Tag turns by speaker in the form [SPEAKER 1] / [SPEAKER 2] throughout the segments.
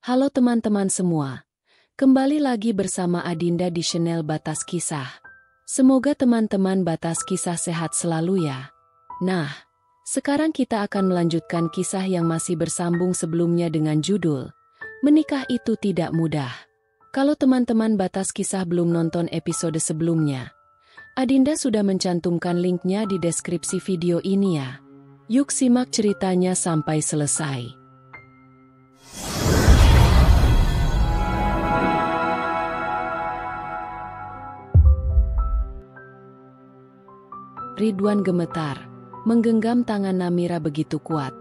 [SPEAKER 1] Halo teman-teman semua, kembali lagi bersama Adinda di channel Batas Kisah. Semoga teman-teman Batas Kisah sehat selalu ya. Nah, sekarang kita akan melanjutkan kisah yang masih bersambung sebelumnya dengan judul Menikah Itu Tidak Mudah. Kalau teman-teman Batas Kisah belum nonton episode sebelumnya, Adinda sudah mencantumkan linknya di deskripsi video ini ya. Yuk simak ceritanya sampai selesai. Ridwan gemetar, menggenggam tangan Namira begitu kuat.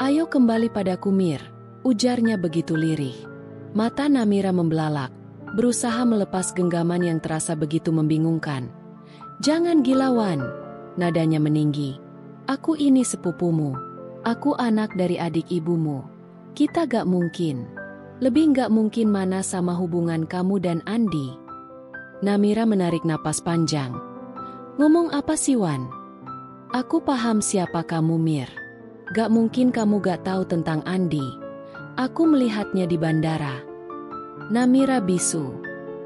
[SPEAKER 1] "Ayo kembali padaku Mir," ujarnya begitu lirih. Mata Namira membelalak, berusaha melepas genggaman yang terasa begitu membingungkan. "Jangan gila Wan," nadanya meninggi. "Aku ini sepupumu. Aku anak dari adik ibumu. Kita gak mungkin. Lebih gak mungkin mana sama hubungan kamu dan Andi." Namira menarik napas panjang. "Ngomong apa sih Wan? Aku paham siapa kamu Mir. Gak mungkin kamu gak tahu tentang Andi. Aku melihatnya di bandara." Namira bisu.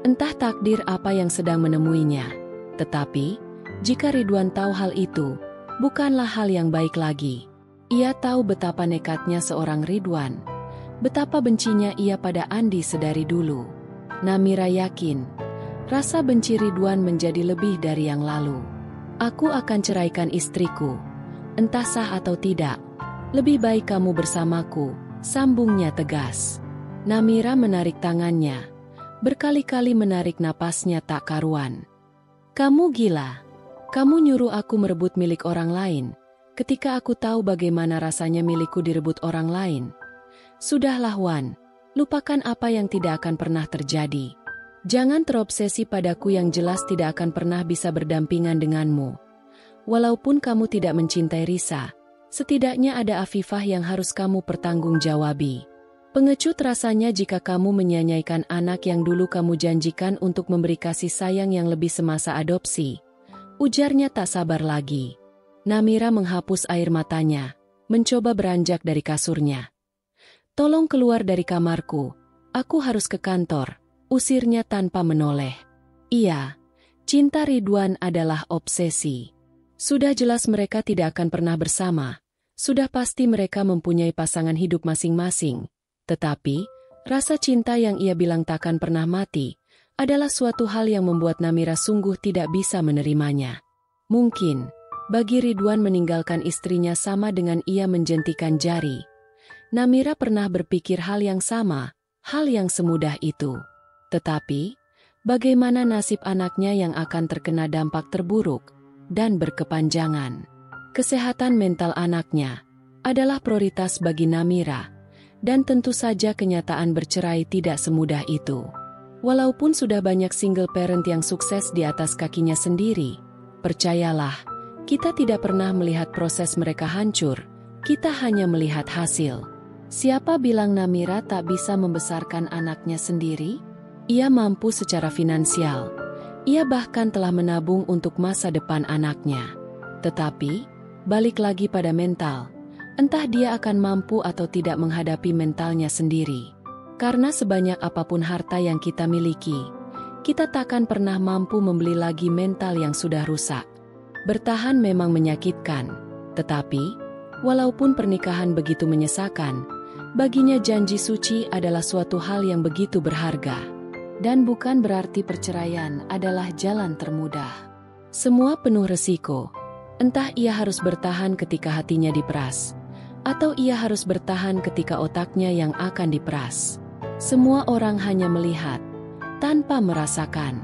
[SPEAKER 1] Entah takdir apa yang sedang menemuinya. Tetapi, jika Ridwan tahu hal itu, bukanlah hal yang baik lagi. Ia tahu betapa nekatnya seorang Ridwan. Betapa bencinya ia pada Andi sedari dulu. Namira yakin rasa benci Ridwan menjadi lebih dari yang lalu. "Aku akan ceraikan istriku. Entah sah atau tidak, lebih baik kamu bersamaku," sambungnya tegas. Namira menarik tangannya. Berkali-kali menarik napasnya tak karuan. "Kamu gila. Kamu nyuruh aku merebut milik orang lain, ketika aku tahu bagaimana rasanya milikku direbut orang lain. Sudahlah Wan, lupakan apa yang tidak akan pernah terjadi. Jangan terobsesi padaku yang jelas tidak akan pernah bisa berdampingan denganmu. Walaupun kamu tidak mencintai Risa, setidaknya ada Afifah yang harus kamu pertanggungjawabi. Pengecut rasanya jika kamu menyia-nyiakan anak yang dulu kamu janjikan untuk memberi kasih sayang yang lebih semasa adopsi," ujarnya tak sabar lagi. Namira menghapus air matanya, mencoba beranjak dari kasurnya. "Tolong keluar dari kamarku, aku harus ke kantor," usirnya tanpa menoleh. Iya, cinta Ridwan adalah obsesi. Sudah jelas mereka tidak akan pernah bersama. Sudah pasti mereka mempunyai pasangan hidup masing-masing. Tetapi, rasa cinta yang ia bilang takkan pernah mati, adalah suatu hal yang membuat Namira sungguh tidak bisa menerimanya. Mungkin, bagi Ridwan meninggalkan istrinya sama dengan ia menjentikan jari. Namira pernah berpikir hal yang sama, hal yang semudah itu. Tetapi, bagaimana nasib anaknya yang akan terkena dampak terburuk dan berkepanjangan? Kesehatan mental anaknya adalah prioritas bagi Namira, dan tentu saja kenyataan bercerai tidak semudah itu. Walaupun sudah banyak single parent yang sukses di atas kakinya sendiri, percayalah, kita tidak pernah melihat proses mereka hancur, kita hanya melihat hasil. Siapa bilang Namira tak bisa membesarkan anaknya sendiri? Ia mampu secara finansial. Ia bahkan telah menabung untuk masa depan anaknya. Tetapi, balik lagi pada mental. Entah dia akan mampu atau tidak menghadapi mentalnya sendiri. Karena sebanyak apapun harta yang kita miliki, kita takkan pernah mampu membeli lagi mental yang sudah rusak. Bertahan memang menyakitkan. Tetapi, walaupun pernikahan begitu menyesakan, baginya janji suci adalah suatu hal yang begitu berharga. Dan bukan berarti perceraian adalah jalan termudah. Semua penuh resiko. Entah ia harus bertahan ketika hatinya diperas, atau ia harus bertahan ketika otaknya yang akan diperas. Semua orang hanya melihat, tanpa merasakan.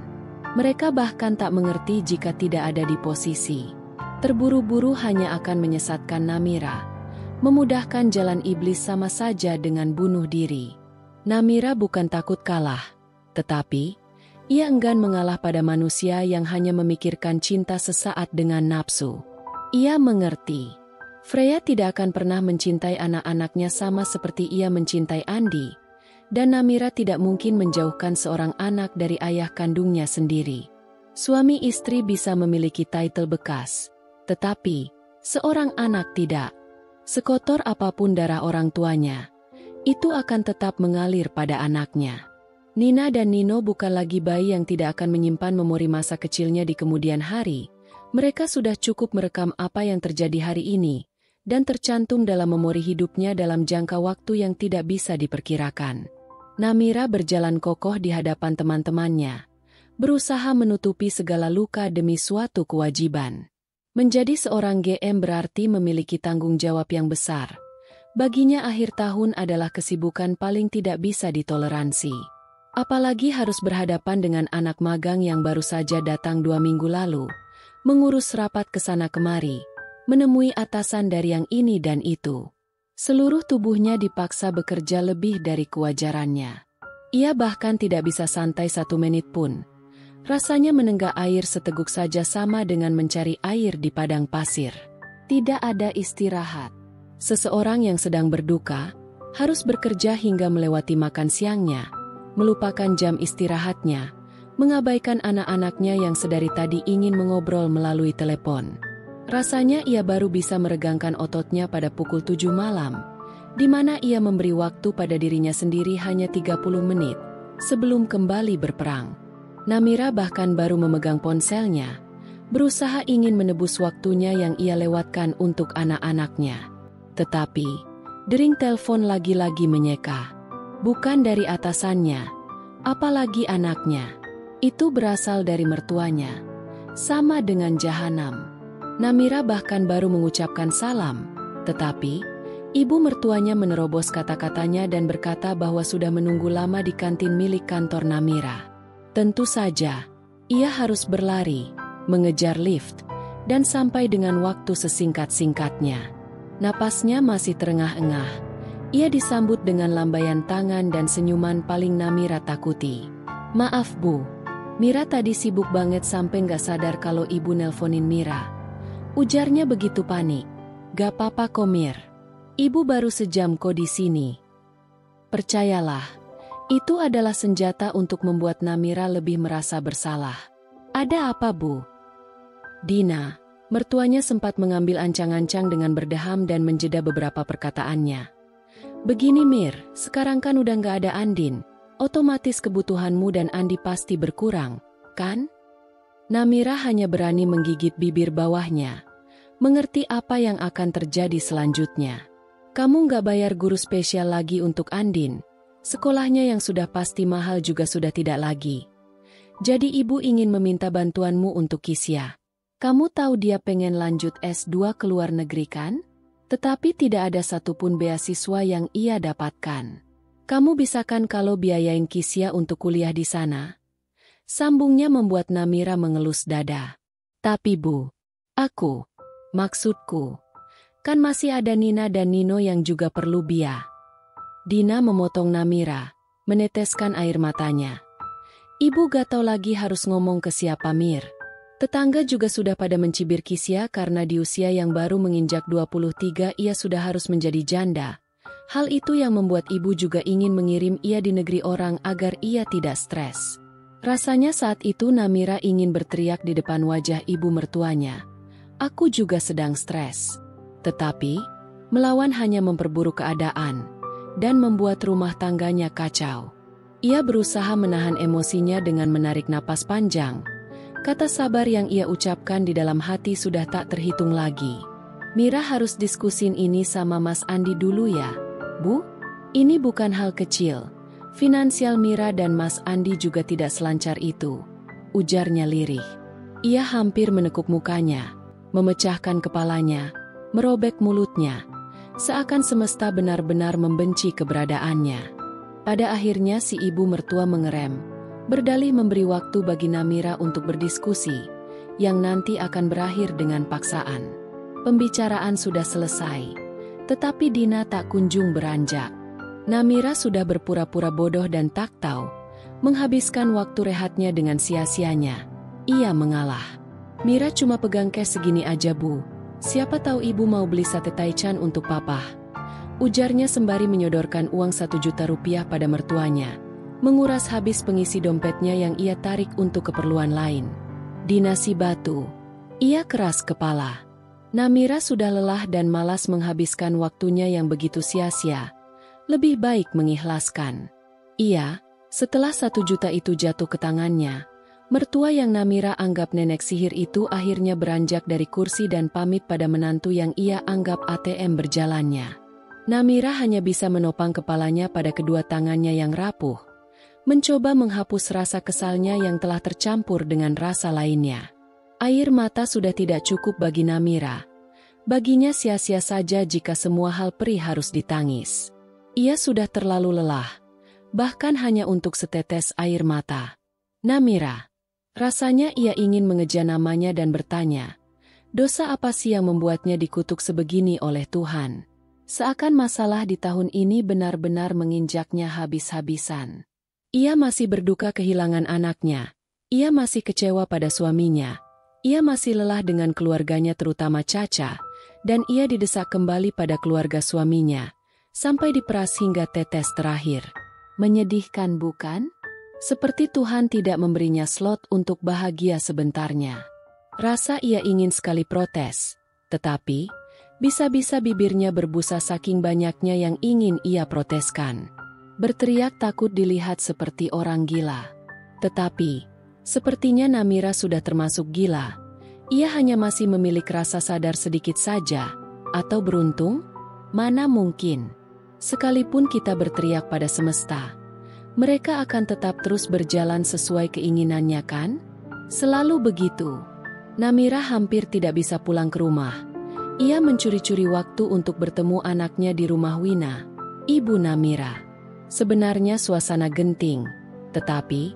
[SPEAKER 1] Mereka bahkan tak mengerti jika tidak ada di posisi. Terburu-buru hanya akan menyesatkan Namira. Memudahkan jalan iblis sama saja dengan bunuh diri. Namira bukan takut kalah. Tetapi, ia enggan mengalah pada manusia yang hanya memikirkan cinta sesaat dengan nafsu. Ia mengerti, Freya tidak akan pernah mencintai anak-anaknya sama seperti ia mencintai Andi, dan Namira tidak mungkin menjauhkan seorang anak dari ayah kandungnya sendiri. Suami istri bisa memiliki title bekas, tetapi seorang anak tidak. Sekotor apapun darah orang tuanya, itu akan tetap mengalir pada anaknya. Nina dan Nino bukan lagi bayi yang tidak akan menyimpan memori masa kecilnya di kemudian hari. Mereka sudah cukup merekam apa yang terjadi hari ini, dan tercantum dalam memori hidupnya dalam jangka waktu yang tidak bisa diperkirakan. Namira berjalan kokoh di hadapan teman-temannya, berusaha menutupi segala luka demi suatu kewajiban. Menjadi seorang GM berarti memiliki tanggung jawab yang besar. Baginya akhir tahun adalah kesibukan paling tidak bisa ditoleransi. Apalagi harus berhadapan dengan anak magang yang baru saja datang 2 minggu lalu, mengurus rapat ke sana kemari, menemui atasan dari yang ini dan itu. Seluruh tubuhnya dipaksa bekerja lebih dari kewajarannya. Ia bahkan tidak bisa santai 1 menit pun. Rasanya menenggak air seteguk saja sama dengan mencari air di padang pasir. Tidak ada istirahat. Seseorang yang sedang berduka harus bekerja hingga melewati makan siangnya, melupakan jam istirahatnya, mengabaikan anak-anaknya yang sedari tadi ingin mengobrol melalui telepon. Rasanya ia baru bisa meregangkan ototnya pada pukul 7 malam, di mana ia memberi waktu pada dirinya sendiri hanya 30 menit sebelum kembali berperang. Namira bahkan baru memegang ponselnya, berusaha ingin menebus waktunya yang ia lewatkan untuk anak-anaknya. Tetapi, dering telepon lagi-lagi menyeka. Bukan dari atasannya, apalagi anaknya. Itu berasal dari mertuanya. Sama dengan jahanam. Namira bahkan baru mengucapkan salam, tetapi ibu mertuanya menerobos kata-katanya dan berkata bahwa sudah menunggu lama di kantin milik kantor Namira. Tentu saja, ia harus berlari, mengejar lift, dan sampai dengan waktu sesingkat-singkatnya. Napasnya masih terengah-engah. Ia disambut dengan lambaian tangan dan senyuman paling Namira takuti. "Maaf Bu, Mira tadi sibuk banget sampai gak sadar kalau ibu nelponin Mira." Ujarnya begitu panik. "Gak apa-apa kok Mir. Ibu baru sejam kok di sini." Percayalah, itu adalah senjata untuk membuat Namira lebih merasa bersalah. "Ada apa Bu?" Dina, mertuanya sempat mengambil ancang-ancang dengan berdeham dan menjeda beberapa perkataannya. "Begini Mir, sekarang kan udah gak ada Andin, otomatis kebutuhanmu dan Andi pasti berkurang, kan?" Namira hanya berani menggigit bibir bawahnya, mengerti apa yang akan terjadi selanjutnya. "Kamu gak bayar guru spesial lagi untuk Andin, sekolahnya yang sudah pasti mahal juga sudah tidak lagi. Jadi ibu ingin meminta bantuanmu untuk Kisya. Kamu tahu dia pengen lanjut S2 ke luar negeri kan? Tetapi tidak ada satupun beasiswa yang ia dapatkan. Kamu bisa kan kalau biayain Kisya untuk kuliah di sana?" Sambungnya membuat Namira mengelus dada. "Tapi Bu, maksudku, kan masih ada Nina dan Nino yang juga perlu biaya." Dina memotong Namira, meneteskan air matanya. "Ibu gak tahu lagi harus ngomong ke siapa Mir. Tetangga juga sudah pada mencibir Kisya karena di usia yang baru menginjak 23 ia sudah harus menjadi janda. Hal itu yang membuat ibu juga ingin mengirim ia di negeri orang agar ia tidak stres." Rasanya saat itu Namira ingin berteriak di depan wajah ibu mertuanya. "Aku juga sedang stres." Tetapi, melawan hanya memperburuk keadaan dan membuat rumah tangganya kacau. Ia berusaha menahan emosinya dengan menarik napas panjang. Kata sabar yang ia ucapkan di dalam hati sudah tak terhitung lagi. "Mira harus diskusin ini sama Mas Andi dulu ya, Bu? Ini bukan hal kecil. Finansial Mira dan Mas Andi juga tidak selancar itu," ujarnya lirih. Ia hampir menekuk mukanya, memecahkan kepalanya, merobek mulutnya, seakan semesta benar-benar membenci keberadaannya. Pada akhirnya si ibu mertua mengerem, berdalih memberi waktu bagi Namira untuk berdiskusi, yang nanti akan berakhir dengan paksaan. Pembicaraan sudah selesai, tetapi Dina tak kunjung beranjak. Namira sudah berpura-pura bodoh dan tak tahu, menghabiskan waktu rehatnya dengan sia-sianya. Ia mengalah. "Mira cuma pegang cash segini aja Bu. Siapa tahu ibu mau beli sate taichan untuk papa," ujarnya sembari menyodorkan uang 1 juta rupiah pada mertuanya, menguras habis pengisi dompetnya yang ia tarik untuk keperluan lain. Dina si batu. Ia keras kepala. Namira sudah lelah dan malas menghabiskan waktunya yang begitu sia-sia. Lebih baik mengikhlaskan. Iya, setelah 1 juta itu jatuh ke tangannya, mertua yang Namira anggap nenek sihir itu akhirnya beranjak dari kursi dan pamit pada menantu yang ia anggap ATM berjalannya. Namira hanya bisa menopang kepalanya pada kedua tangannya yang rapuh, mencoba menghapus rasa kesalnya yang telah tercampur dengan rasa lainnya. Air mata sudah tidak cukup bagi Namira. Baginya sia-sia saja jika semua hal perih harus ditangis. Ia sudah terlalu lelah, bahkan hanya untuk setetes air mata. Namira. Rasanya ia ingin mengeja namanya dan bertanya, dosa apa sih yang membuatnya dikutuk sebegini oleh Tuhan? Seakan masalah di tahun ini benar-benar menginjaknya habis-habisan. Ia masih berduka kehilangan anaknya. Ia masih kecewa pada suaminya. Ia masih lelah dengan keluarganya terutama Caca. Dan ia didesak kembali pada keluarga suaminya, sampai diperas hingga tetes terakhir. Menyedihkan bukan? Seperti Tuhan tidak memberinya slot untuk bahagia sebentarnya. Rasa ia ingin sekali protes, tetapi bisa-bisa bibirnya berbusa saking banyaknya yang ingin ia proteskan. Berteriak takut dilihat seperti orang gila. Tetapi, sepertinya Namira sudah termasuk gila. Ia hanya masih memiliki rasa sadar sedikit saja, atau beruntung? Mana mungkin. Sekalipun kita berteriak pada semesta, mereka akan tetap terus berjalan sesuai keinginannya kan? Selalu begitu. Namira hampir tidak bisa pulang ke rumah. Ia mencuri-curi waktu untuk bertemu anaknya di rumah Wina, ibu Namira. Sebenarnya suasana genting, tetapi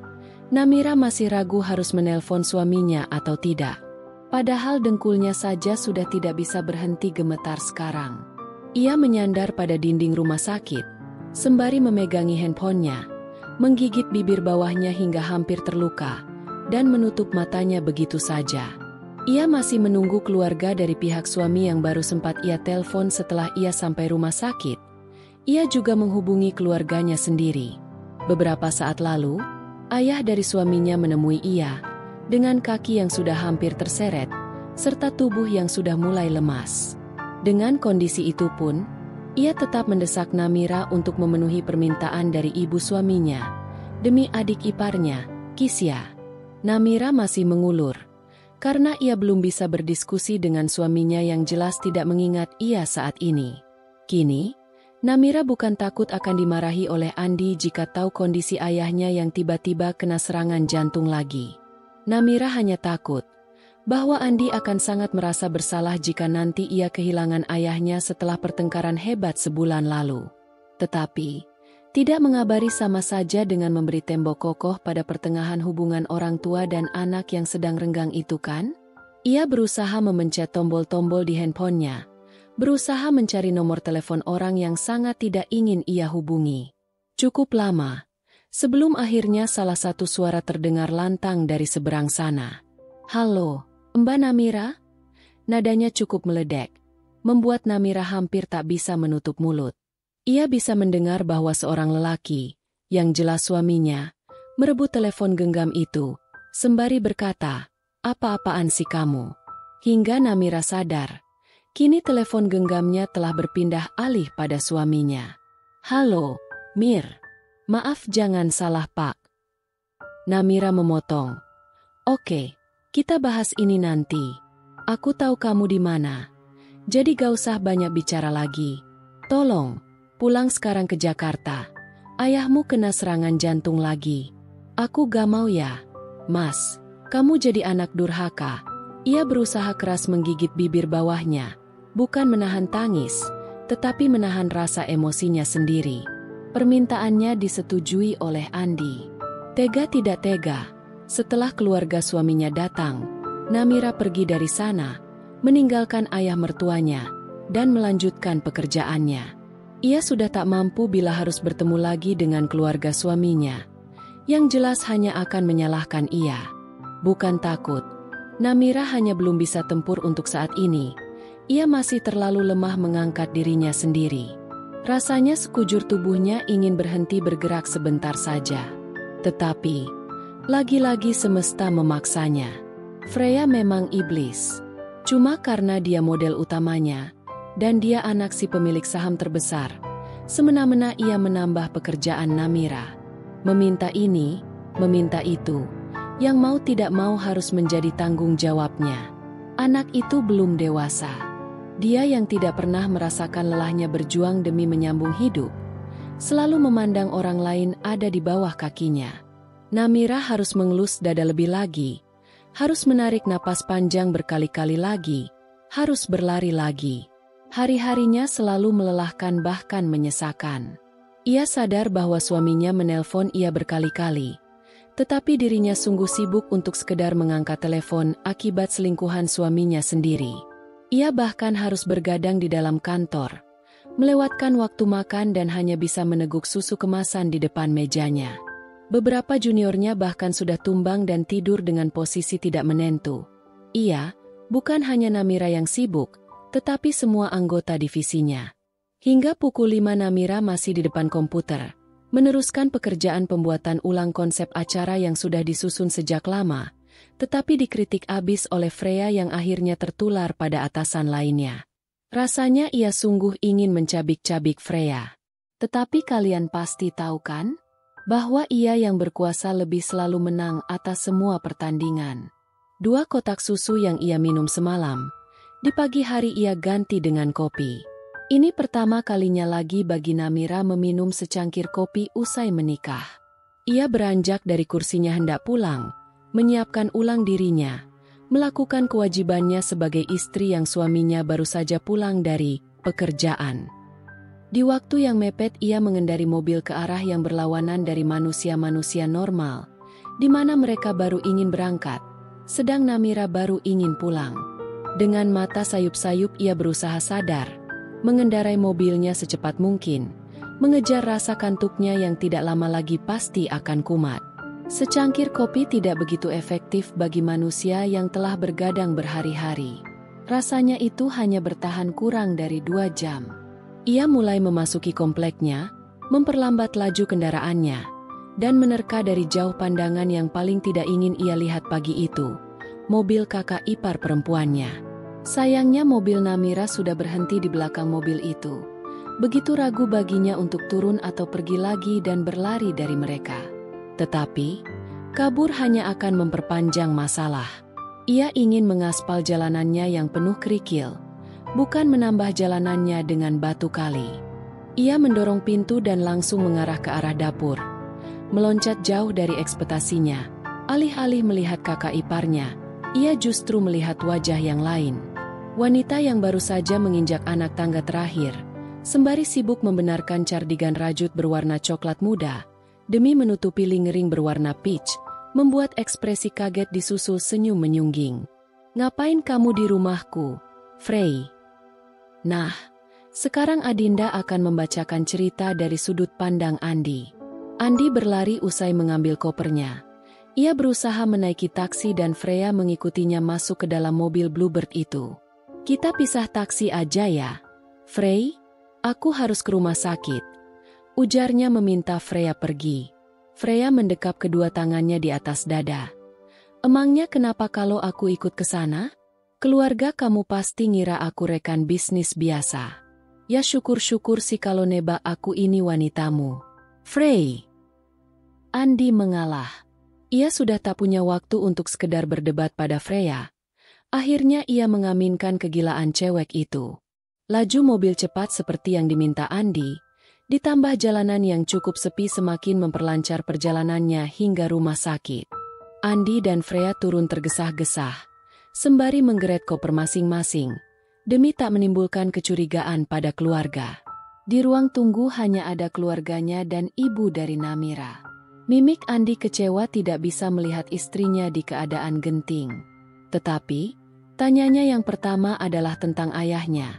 [SPEAKER 1] Namira masih ragu harus menelpon suaminya atau tidak. Padahal dengkulnya saja sudah tidak bisa berhenti gemetar sekarang. Ia menyandar pada dinding rumah sakit, sembari memegangi handphonenya, menggigit bibir bawahnya hingga hampir terluka, dan menutup matanya begitu saja. Ia masih menunggu keluarga dari pihak suami yang baru sempat ia telepon setelah ia sampai rumah sakit. Ia juga menghubungi keluarganya sendiri. Beberapa saat lalu, ayah dari suaminya menemui ia, dengan kaki yang sudah hampir terseret, serta tubuh yang sudah mulai lemas. Dengan kondisi itu pun, ia tetap mendesak Namira untuk memenuhi permintaan dari ibu suaminya, demi adik iparnya, Kisya. Namira masih mengulur, karena ia belum bisa berdiskusi dengan suaminya yang jelas tidak mengingat ia saat ini. Kini, Namira bukan takut akan dimarahi oleh Andi jika tahu kondisi ayahnya yang tiba-tiba kena serangan jantung lagi. Namira hanya takut bahwa Andi akan sangat merasa bersalah jika nanti ia kehilangan ayahnya setelah pertengkaran hebat sebulan lalu. Tetapi, tidak mengabari sama saja dengan memberi tembok kokoh pada pertengahan hubungan orang tua dan anak yang sedang renggang itu kan? Ia berusaha memencet tombol-tombol di handphonenya, berusaha mencari nomor telepon orang yang sangat tidak ingin ia hubungi. Cukup lama. Sebelum akhirnya salah satu suara terdengar lantang dari seberang sana. "Halo, Mbak Namira?" Nadanya cukup meledek, membuat Namira hampir tak bisa menutup mulut. Ia bisa mendengar bahwa seorang lelaki, yang jelas suaminya, merebut telepon genggam itu, sembari berkata, "Apa-apaan sih kamu?" Hingga Namira sadar, kini telepon genggamnya telah berpindah alih pada suaminya. "Halo, Mir. Maaf jangan salah Pak." Namira memotong. "Oke, kita bahas ini nanti. Aku tahu kamu di mana. Jadi gak usah banyak bicara lagi. Tolong, pulang sekarang ke Jakarta. Ayahmu kena serangan jantung lagi." "Aku gak mau ya, Mas. Kamu jadi anak durhaka." Ia berusaha keras menggigit bibir bawahnya, bukan menahan tangis, tetapi menahan rasa emosinya sendiri. Permintaannya disetujui oleh Andi. Tega tidak tega, setelah keluarga suaminya datang, Namira pergi dari sana, meninggalkan ayah mertuanya, dan melanjutkan pekerjaannya. Ia sudah tak mampu bila harus bertemu lagi dengan keluarga suaminya, yang jelas hanya akan menyalahkan ia. Bukan takut, Namira hanya belum bisa tempur untuk saat ini. Ia masih terlalu lemah mengangkat dirinya sendiri. Rasanya sekujur tubuhnya ingin berhenti bergerak sebentar saja. Tetapi, lagi-lagi semesta memaksanya. Freya memang iblis. Cuma karena dia model utamanya, dan dia anak si pemilik saham terbesar, Semena-mena ia menambah pekerjaan Namira. Meminta ini, meminta itu. Yang mau tidak mau harus menjadi tanggung jawabnya. Anak itu belum dewasa. Dia yang tidak pernah merasakan lelahnya berjuang demi menyambung hidup, selalu memandang orang lain ada di bawah kakinya. Namira harus mengelus dada lebih lagi, harus menarik napas panjang berkali-kali lagi, harus berlari lagi. Hari-harinya selalu melelahkan bahkan menyesakan. Ia sadar bahwa suaminya menelpon ia berkali-kali, tetapi dirinya sungguh sibuk untuk sekedar mengangkat telepon akibat selingkuhan suaminya sendiri. Ia bahkan harus bergadang di dalam kantor, melewatkan waktu makan dan hanya bisa meneguk susu kemasan di depan mejanya. Beberapa juniornya bahkan sudah tumbang dan tidur dengan posisi tidak menentu. Ia, bukan hanya Namira yang sibuk, tetapi semua anggota divisinya. Hingga pukul 5 Namira masih di depan komputer, meneruskan pekerjaan pembuatan ulang konsep acara yang sudah disusun sejak lama, tetapi dikritik abis oleh Freya yang akhirnya tertular pada atasan lainnya. Rasanya ia sungguh ingin mencabik-cabik Freya. Tetapi kalian pasti tahu kan, bahwa ia yang berkuasa lebih selalu menang atas semua pertandingan. 2 kotak susu yang ia minum semalam, di pagi hari ia ganti dengan kopi. Ini pertama kalinya lagi bagi Namira meminum secangkir kopi usai menikah. Ia beranjak dari kursinya hendak pulang, menyiapkan ulang dirinya, melakukan kewajibannya sebagai istri yang suaminya baru saja pulang dari pekerjaan. Di waktu yang mepet ia mengendari mobil ke arah yang berlawanan dari manusia-manusia normal, di mana mereka baru ingin berangkat, sedang Namira baru ingin pulang. Dengan mata sayup-sayup ia berusaha sadar, mengendarai mobilnya secepat mungkin, mengejar rasa kantuknya yang tidak lama lagi pasti akan kumat. Secangkir kopi tidak begitu efektif bagi manusia yang telah bergadang berhari-hari. Rasanya itu hanya bertahan kurang dari 2 jam. Ia mulai memasuki kompleknya, memperlambat laju kendaraannya, dan menerka dari jauh pandangan yang paling tidak ingin ia lihat pagi itu, mobil kakak ipar perempuannya. Sayangnya mobil Namira sudah berhenti di belakang mobil itu. Begitu ragu baginya untuk turun atau pergi lagi dan berlari dari mereka. Tetapi, kabur hanya akan memperpanjang masalah. Ia ingin mengaspal jalanannya yang penuh kerikil, bukan menambah jalanannya dengan batu kali. Ia mendorong pintu dan langsung mengarah ke arah dapur. Meloncat jauh dari ekspektasinya, alih-alih melihat kakak iparnya, ia justru melihat wajah yang lain. Wanita yang baru saja menginjak anak tangga terakhir, sembari sibuk membenarkan cardigan rajut berwarna coklat muda, demi menutupi lingering berwarna peach, membuat ekspresi kaget disusul senyum menyungging. "Ngapain kamu di rumahku, Frey?" Nah, sekarang Adinda akan membacakan cerita dari sudut pandang Andi. Andi berlari usai mengambil kopernya. Ia berusaha menaiki taksi dan Freya mengikutinya masuk ke dalam mobil Bluebird itu. "Kita pisah taksi aja ya, Frey? Aku harus ke rumah sakit," ujarnya meminta Freya pergi. Freya mendekap kedua tangannya di atas dada. "Emangnya kenapa kalau aku ikut ke sana? Keluarga kamu pasti ngira aku rekan bisnis biasa. Ya syukur-syukur sih kalau nebak aku ini wanitamu, Frey." Andi mengalah. Ia sudah tak punya waktu untuk sekedar berdebat pada Freya. Akhirnya ia mengaminkan kegilaan cewek itu. Laju mobil cepat seperti yang diminta Andi, ditambah jalanan yang cukup sepi semakin memperlancar perjalanannya hingga rumah sakit. Andi dan Freya turun tergesah-gesah, sembari menggeret koper masing-masing, demi tak menimbulkan kecurigaan pada keluarga. Di ruang tunggu hanya ada keluarganya dan ibu dari Namira. Mimik Andi kecewa tidak bisa melihat istrinya di keadaan genting. Tetapi, tanyanya yang pertama adalah tentang ayahnya.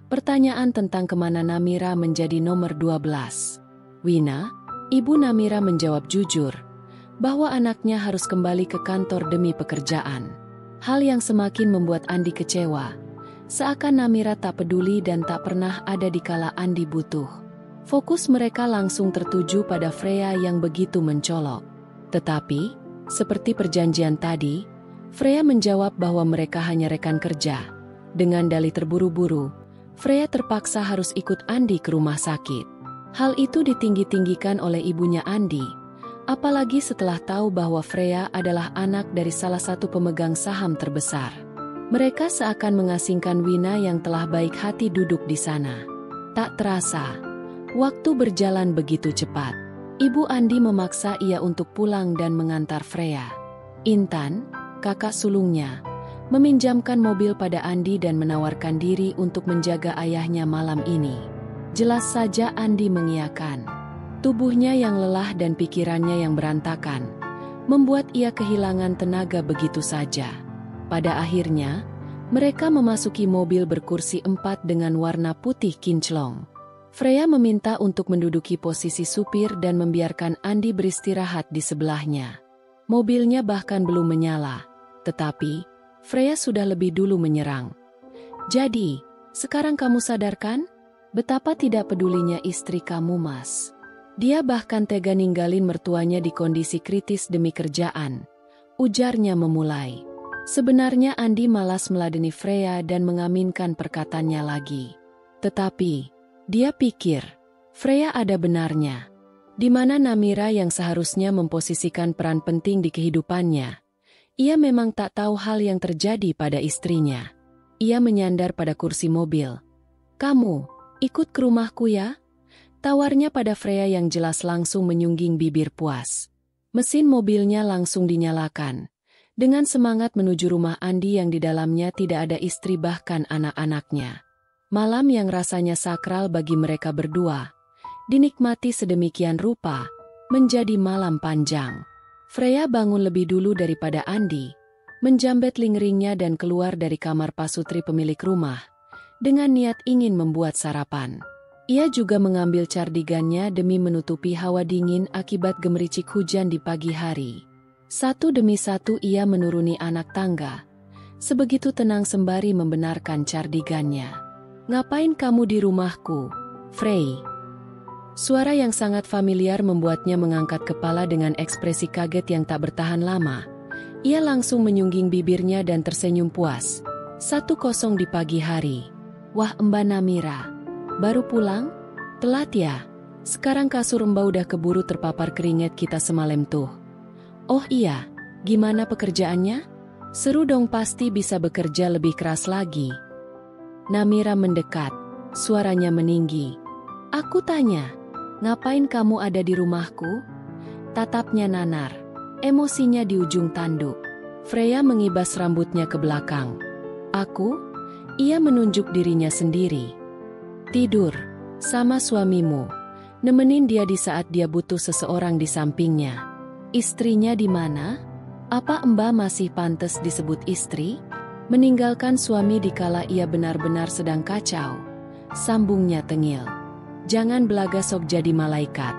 [SPEAKER 1] Pertanyaan tentang kemana Namira menjadi nomor 12. "Wina," ibu Namira menjawab jujur, bahwa anaknya harus kembali ke kantor demi pekerjaan. Hal yang semakin membuat Andi kecewa. Seakan Namira tak peduli dan tak pernah ada di kala Andi butuh. Fokus mereka langsung tertuju pada Freya yang begitu mencolok. Tetapi, seperti perjanjian tadi, Freya menjawab bahwa mereka hanya rekan kerja. Dengan dalih terburu-buru, Freya terpaksa harus ikut Andi ke rumah sakit. Hal itu ditinggi-tinggikan oleh ibunya Andi, apalagi setelah tahu bahwa Freya adalah anak dari salah satu pemegang saham terbesar. Mereka seakan mengasingkan Wina yang telah baik hati duduk di sana. Tak terasa, waktu berjalan begitu cepat. Ibu Andi memaksa ia untuk pulang dan mengantar Freya. Intan, kakak sulungnya, meminjamkan mobil pada Andi dan menawarkan diri untuk menjaga ayahnya malam ini. Jelas saja Andi mengiyakan. Tubuhnya yang lelah dan pikirannya yang berantakan membuat ia kehilangan tenaga begitu saja. Pada akhirnya, mereka memasuki mobil berkursi 4 dengan warna putih kinclong. Freya meminta untuk menduduki posisi supir dan membiarkan Andi beristirahat di sebelahnya. Mobilnya bahkan belum menyala, tetapi Freya sudah lebih dulu menyerang. "Jadi, sekarang kamu sadarkan? Betapa tidak pedulinya istri kamu, Mas. Dia bahkan tega ninggalin mertuanya di kondisi kritis demi kerjaan," ujarnya memulai. Sebenarnya Andi malas meladeni Freya dan mengaminkan perkataannya lagi. Tetapi, dia pikir, Freya ada benarnya. Di mana Namira yang seharusnya memposisikan peran penting di kehidupannya, ia memang tak tahu hal yang terjadi pada istrinya. Ia menyandar pada kursi mobil. "Kamu, ikut ke rumahku ya?" tawarnya pada Freya yang jelas langsung menyungging bibir puas. Mesin mobilnya langsung dinyalakan. Dengan semangat menuju rumah Andi yang di dalamnya tidak ada istri bahkan anak-anaknya. Malam yang rasanya sakral bagi mereka berdua, dinikmati sedemikian rupa, menjadi malam panjang. Freya bangun lebih dulu daripada Andi, menjambet lingringnya dan keluar dari kamar pasutri pemilik rumah, dengan niat ingin membuat sarapan. Ia juga mengambil cardigannya demi menutupi hawa dingin akibat gemericik hujan di pagi hari. Satu demi satu ia menuruni anak tangga, sebegitu tenang sembari membenarkan cardigannya. "Ngapain kamu di rumahku, Frey?" Suara yang sangat familiar membuatnya mengangkat kepala dengan ekspresi kaget yang tak bertahan lama. Ia langsung menyungging bibirnya dan tersenyum puas. 1-0 di pagi hari. "Wah, Mbak Namira, baru pulang? Telat ya? Sekarang kasur Mbak udah keburu terpapar keringat kita semalam tuh." "Oh iya, gimana pekerjaannya? Seru dong, pasti bisa bekerja lebih keras lagi." Namira mendekat, suaranya meninggi. "Aku tanya, ngapain kamu ada di rumahku?" Tatapnya nanar, emosinya di ujung tanduk. Freya mengibas rambutnya ke belakang. "Aku?" Ia menunjuk dirinya sendiri. "Tidur, sama suamimu. Nemenin dia di saat dia butuh seseorang di sampingnya." "Istrinya di mana? Apa Mbak masih pantas disebut istri? Meninggalkan suami dikala ia benar-benar sedang kacau," sambungnya tengil. "Jangan belaga sok jadi malaikat.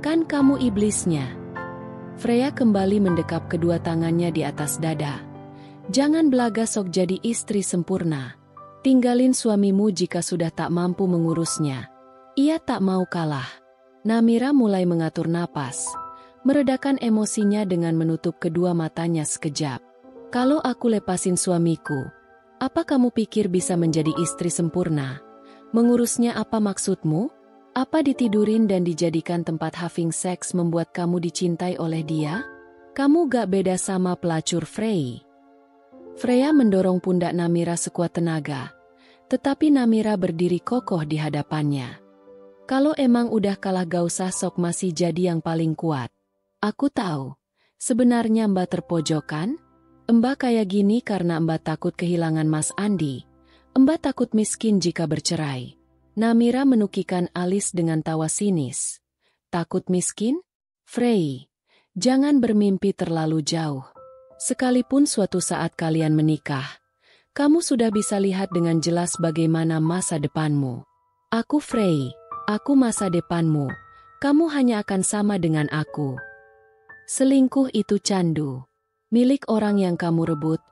[SPEAKER 1] Kan kamu iblisnya." Freya kembali mendekap kedua tangannya di atas dada. "Jangan belaga sok jadi istri sempurna. Tinggalin suamimu jika sudah tak mampu mengurusnya." Ia tak mau kalah. Namira mulai mengatur napas, meredakan emosinya dengan menutup kedua matanya sekejap. "Kalau aku lepasin suamiku, apa kamu pikir bisa menjadi istri sempurna? Mengurusnya apa maksudmu? Apa ditidurin dan dijadikan tempat having sex membuat kamu dicintai oleh dia? Kamu gak beda sama pelacur Frey." Freya mendorong pundak Namira sekuat tenaga, tetapi Namira berdiri kokoh di hadapannya. "Kalau emang udah kalah gak usah sok masih jadi yang paling kuat. Aku tahu, sebenarnya Mbak terpojokan. Mbak kayak gini karena Mbak takut kehilangan Mas Andi. Mbak takut miskin jika bercerai." Namira menukikan alis dengan tawa sinis. "Takut miskin? Frey, jangan bermimpi terlalu jauh. Sekalipun suatu saat kalian menikah, kamu sudah bisa lihat dengan jelas bagaimana masa depanmu. Aku Frey, aku masa depanmu. Kamu hanya akan sama dengan aku. Selingkuh itu candu. Milik orang yang kamu rebut,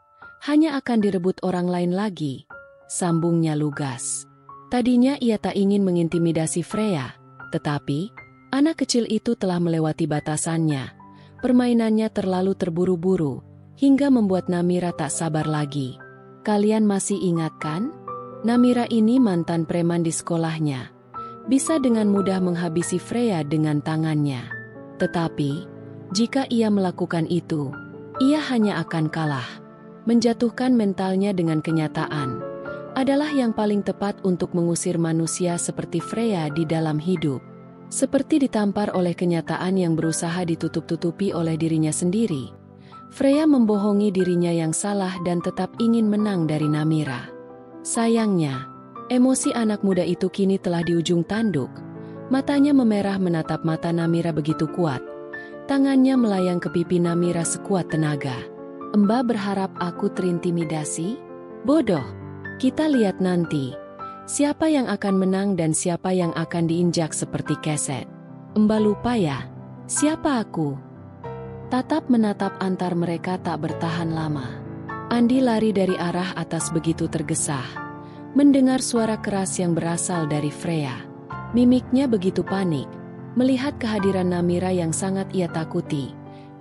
[SPEAKER 1] hanya akan direbut orang lain lagi," sambungnya lugas. Tadinya ia tak ingin mengintimidasi Freya, tetapi anak kecil itu telah melewati batasannya. Permainannya terlalu terburu-buru, hingga membuat Namira tak sabar lagi. "Kalian masih ingat kan? Namira ini mantan preman di sekolahnya. bisa dengan mudah menghabisi Freya dengan tangannya. Tetapi, jika ia melakukan itu, ia hanya akan kalah. Menjatuhkan mentalnya dengan kenyataan adalah yang paling tepat untuk mengusir manusia seperti Freya di dalam hidup. Seperti ditampar oleh kenyataan yang berusaha ditutup-tutupi oleh dirinya sendiri, Freya membohongi dirinya yang salah dan tetap ingin menang dari Namira. Sayangnya, emosi anak muda itu kini telah di ujung tanduk. Matanya memerah menatap mata Namira begitu kuat. Tangannya melayang ke pipi Namira sekuat tenaga. Mbak berharap aku terintimidasi? Bodoh. Kita lihat nanti. Siapa yang akan menang dan siapa yang akan diinjak seperti keset. Mbak lupa ya? Siapa aku? Tatap menatap antar mereka tak bertahan lama. Andi lari dari arah atas begitu tergesah. Mendengar suara keras yang berasal dari Freya. Mimiknya begitu panik. Melihat kehadiran Namira yang sangat ia takuti.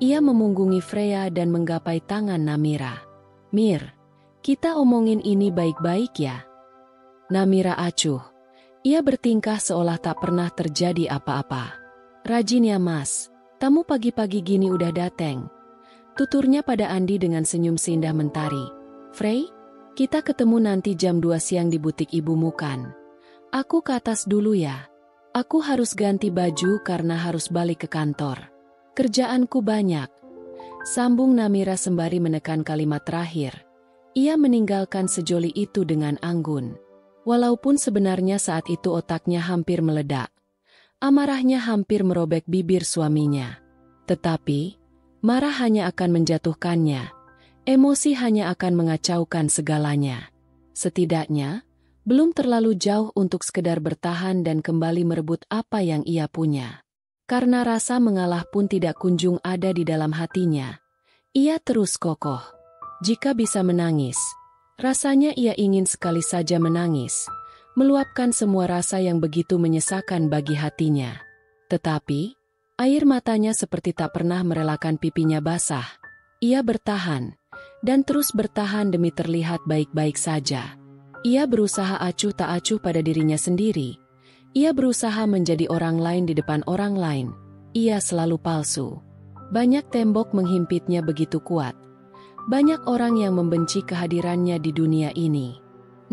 [SPEAKER 1] Ia memunggungi Freya dan menggapai tangan Namira. Mir, kita omongin ini baik-baik ya. Namira acuh. Ia bertingkah seolah tak pernah terjadi apa-apa. Rajin ya mas. Tamu pagi-pagi gini udah dateng. Tuturnya pada Andi dengan senyum seindah mentari. Frey, kita ketemu nanti jam 2 siang di butik ibumu kan? Aku ke atas dulu ya. Aku harus ganti baju karena harus balik ke kantor. Kerjaanku banyak. Sambung Namira sembari menekan kalimat terakhir. Ia meninggalkan sejoli itu dengan anggun. Walaupun sebenarnya saat itu otaknya hampir meledak. Amarahnya hampir merobek bibir suaminya. Tetapi, marah hanya akan menjatuhkannya. Emosi hanya akan mengacaukan segalanya. Setidaknya, belum terlalu jauh untuk sekedar bertahan dan kembali merebut apa yang ia punya. Karena rasa mengalah pun tidak kunjung ada di dalam hatinya. Ia terus kokoh. Jika bisa menangis, rasanya ia ingin sekali saja menangis. Meluapkan semua rasa yang begitu menyesakan bagi hatinya. Tetapi, air matanya seperti tak pernah merelakan pipinya basah. Ia bertahan, dan terus bertahan demi terlihat baik-baik saja. Ia berusaha acuh tak acuh pada dirinya sendiri. Ia berusaha menjadi orang lain di depan orang lain. Ia selalu palsu. Banyak tembok menghimpitnya begitu kuat. Banyak orang yang membenci kehadirannya di dunia ini.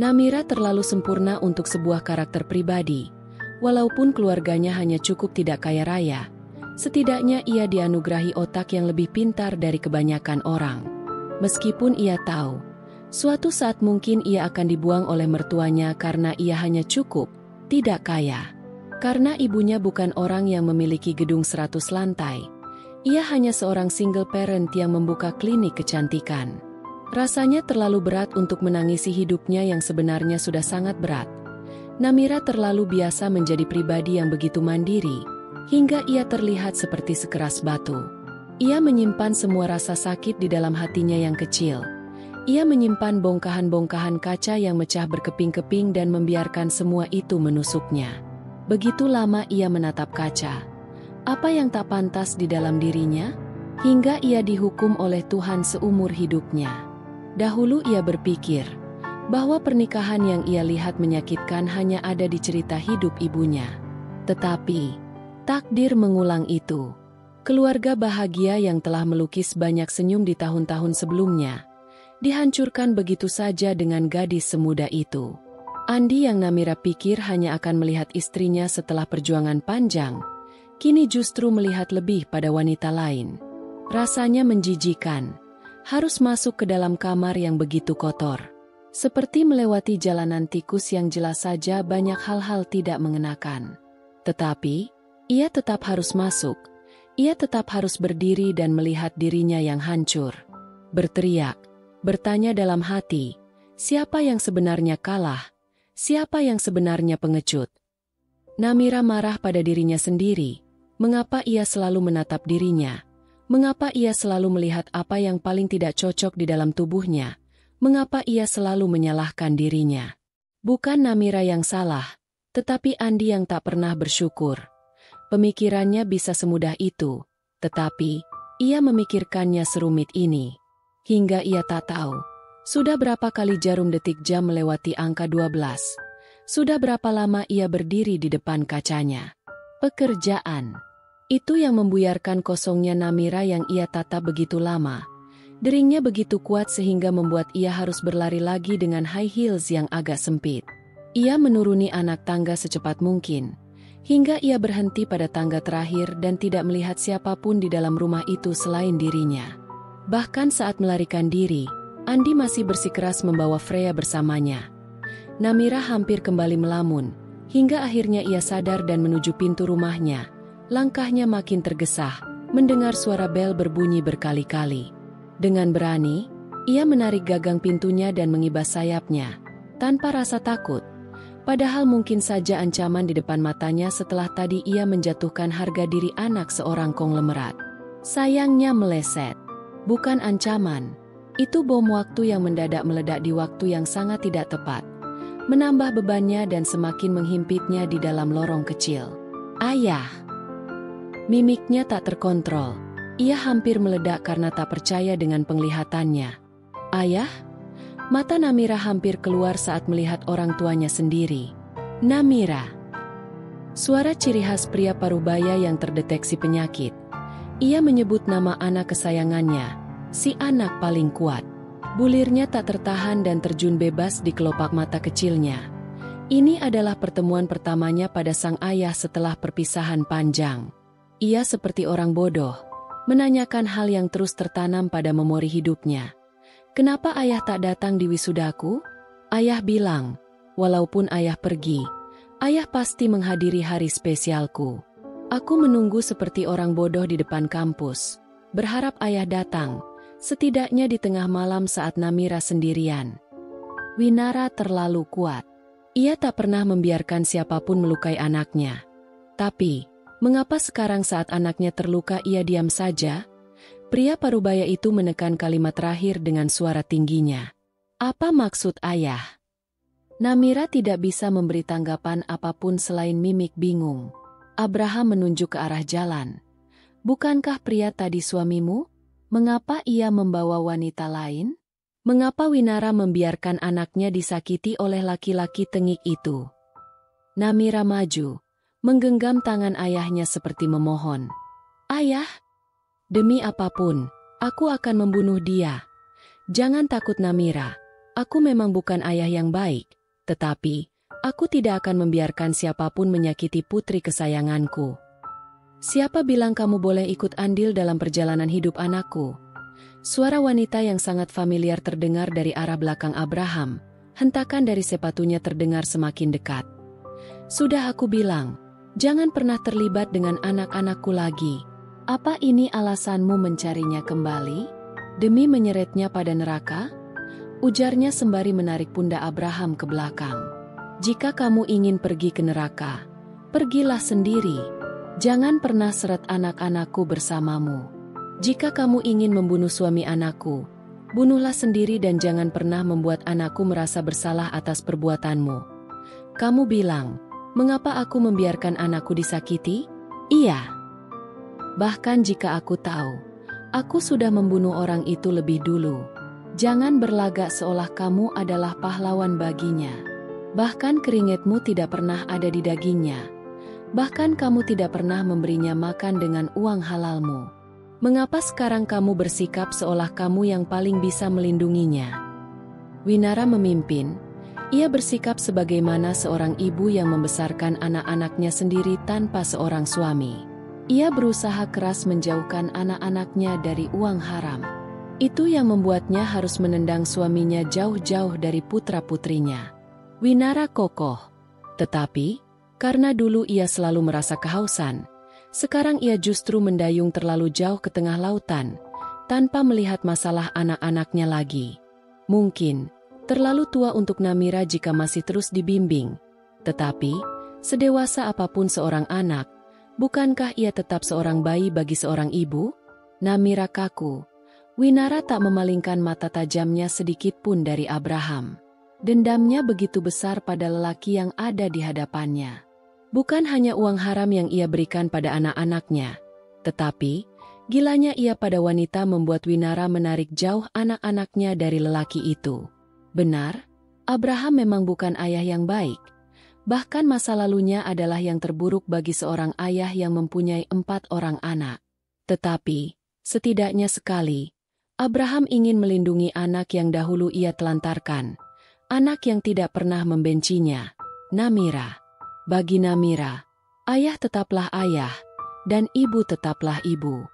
[SPEAKER 1] Namira terlalu sempurna untuk sebuah karakter pribadi. Walaupun keluarganya hanya cukup tidak kaya raya, setidaknya ia dianugerahi otak yang lebih pintar dari kebanyakan orang. Meskipun ia tahu, suatu saat mungkin ia akan dibuang oleh mertuanya karena ia hanya cukup, tidak kaya. Karena ibunya bukan orang yang memiliki gedung 100 lantai. Ia hanya seorang single parent yang membuka klinik kecantikan. Rasanya terlalu berat untuk menangisi hidupnya yang sebenarnya sudah sangat berat. Namira terlalu biasa menjadi pribadi yang begitu mandiri, hingga ia terlihat seperti sekeras batu. Ia menyimpan semua rasa sakit di dalam hatinya yang kecil. Ia menyimpan bongkahan-bongkahan kaca yang mecah berkeping-keping dan membiarkan semua itu menusuknya. Begitu lama ia menatap kaca. Apa yang tak pantas di dalam dirinya? Hingga ia dihukum oleh Tuhan seumur hidupnya. Dahulu ia berpikir bahwa pernikahan yang ia lihat menyakitkan hanya ada di cerita hidup ibunya. Tetapi, takdir mengulang itu. Keluarga bahagia yang telah melukis banyak senyum di tahun-tahun sebelumnya, dihancurkan begitu saja dengan gadis semuda itu. Andi yang Namira pikir hanya akan melihat istrinya setelah perjuangan panjang, kini justru melihat lebih pada wanita lain. Rasanya menjijikan. Harus masuk ke dalam kamar yang begitu kotor. Seperti melewati jalanan tikus yang jelas saja banyak hal-hal tidak mengenakan. Tetapi, ia tetap harus masuk. Ia tetap harus berdiri dan melihat dirinya yang hancur. Berteriak, bertanya dalam hati, siapa yang sebenarnya kalah? Siapa yang sebenarnya pengecut? Namira marah pada dirinya sendiri. Mengapa ia selalu menatap dirinya? Mengapa ia selalu melihat apa yang paling tidak cocok di dalam tubuhnya? Mengapa ia selalu menyalahkan dirinya? Bukan Namira yang salah, tetapi Andi yang tak pernah bersyukur. Pemikirannya bisa semudah itu, tetapi ia memikirkannya serumit ini. Hingga ia tak tahu, sudah berapa kali jarum detik jam melewati angka 12. Sudah berapa lama ia berdiri di depan kacanya? Pekerjaan. Itu yang membuyarkan kosongnya Namira yang ia tatap begitu lama. Deringnya begitu kuat sehingga membuat ia harus berlari lagi dengan high heels yang agak sempit. Ia menuruni anak tangga secepat mungkin, hingga ia berhenti pada tangga terakhir dan tidak melihat siapapun di dalam rumah itu selain dirinya. Bahkan saat melarikan diri, Andi masih bersikeras membawa Freya bersamanya. Namira hampir kembali melamun, hingga akhirnya ia sadar dan menuju pintu rumahnya. Langkahnya makin tergesah, mendengar suara bel berbunyi berkali-kali. Dengan berani, ia menarik gagang pintunya dan mengibas sayapnya, tanpa rasa takut. Padahal mungkin saja ancaman di depan matanya setelah tadi ia menjatuhkan harga diri anak seorang konglomerat. Sayangnya meleset. Bukan ancaman. Itu bom waktu yang mendadak meledak di waktu yang sangat tidak tepat. Menambah bebannya dan semakin menghimpitnya di dalam lorong kecil. Ayah! Mimiknya tak terkontrol. Ia hampir meledak karena tak percaya dengan penglihatannya. Ayah? Mata Namira hampir keluar saat melihat orang tuanya sendiri. Namira. Suara ciri khas pria parubaya yang terdeteksi penyakit. Ia menyebut nama anak kesayangannya, si anak paling kuat. Bulirnya tak tertahan dan terjun bebas di kelopak mata kecilnya. Ini adalah pertemuan pertamanya pada sang ayah setelah perpisahan panjang. Ia seperti orang bodoh, menanyakan hal yang terus tertanam pada memori hidupnya. Kenapa ayah tak datang di wisudaku? Ayah bilang, walaupun ayah pergi, ayah pasti menghadiri hari spesialku. Aku menunggu seperti orang bodoh di depan kampus, berharap ayah datang, setidaknya di tengah malam saat Namira sendirian. Winara terlalu kuat. Ia tak pernah membiarkan siapapun melukai anaknya. Tapi, mengapa sekarang saat anaknya terluka ia diam saja? Pria parubaya itu menekan kalimat terakhir dengan suara tingginya. Apa maksud ayah? Namira tidak bisa memberi tanggapan apapun selain mimik bingung. Abraham menunjuk ke arah jalan. Bukankah pria tadi suamimu? Mengapa ia membawa wanita lain? Mengapa Winara membiarkan anaknya disakiti oleh laki-laki tengik itu? Namira maju, menggenggam tangan ayahnya seperti memohon. Ayah, demi apapun, aku akan membunuh dia. Jangan takut Namira, aku memang bukan ayah yang baik, tetapi aku tidak akan membiarkan siapapun menyakiti putri kesayanganku. Siapa bilang kamu boleh ikut andil dalam perjalanan hidup anakku? Suara wanita yang sangat familiar terdengar dari arah belakang Abraham. Hentakan dari sepatunya terdengar semakin dekat. Sudah aku bilang, jangan pernah terlibat dengan anak-anakku lagi. Apa ini alasanmu mencarinya kembali? Demi menyeretnya pada neraka? Ujarnya sembari menarik pundak Abraham ke belakang. Jika kamu ingin pergi ke neraka, pergilah sendiri. Jangan pernah seret anak-anakku bersamamu. Jika kamu ingin membunuh suami anakku, bunuhlah sendiri dan jangan pernah membuat anakku merasa bersalah atas perbuatanmu. Kamu bilang, mengapa aku membiarkan anakku disakiti? Iya. Bahkan jika aku tahu, aku sudah membunuh orang itu lebih dulu. Jangan berlagak seolah kamu adalah pahlawan baginya. Bahkan keringatmu tidak pernah ada di dagingnya. Bahkan kamu tidak pernah memberinya makan dengan uang halalmu. Mengapa sekarang kamu bersikap seolah kamu yang paling bisa melindunginya? Winara memimpin. Ia bersikap sebagaimana seorang ibu yang membesarkan anak-anaknya sendiri tanpa seorang suami. Ia berusaha keras menjauhkan anak-anaknya dari uang haram. Itu yang membuatnya harus menendang suaminya jauh-jauh dari putra-putrinya. Winara kokoh. Tetapi, karena dulu ia selalu merasa kehausan, sekarang ia justru mendayung terlalu jauh ke tengah lautan, tanpa melihat masalah anak-anaknya lagi. Mungkin, terlalu tua untuk Namira jika masih terus dibimbing. Tetapi, sedewasa apapun seorang anak, bukankah ia tetap seorang bayi bagi seorang ibu? Namira kaku. Winara tak memalingkan mata tajamnya sedikit pun dari Abraham. Dendamnya begitu besar pada lelaki yang ada di hadapannya. Bukan hanya uang haram yang ia berikan pada anak-anaknya, tetapi gilanya ia pada wanita membuat Winara menarik jauh anak-anaknya dari lelaki itu. Benar, Abraham memang bukan ayah yang baik, Bahkan masa lalunya adalah yang terburuk bagi seorang ayah yang mempunyai 4 orang anak. Tetapi, setidaknya sekali, Abraham ingin melindungi anak yang dahulu ia telantarkan, anak yang tidak pernah membencinya, Namira. Bagi Namira, ayah tetaplah ayah, dan ibu tetaplah ibu.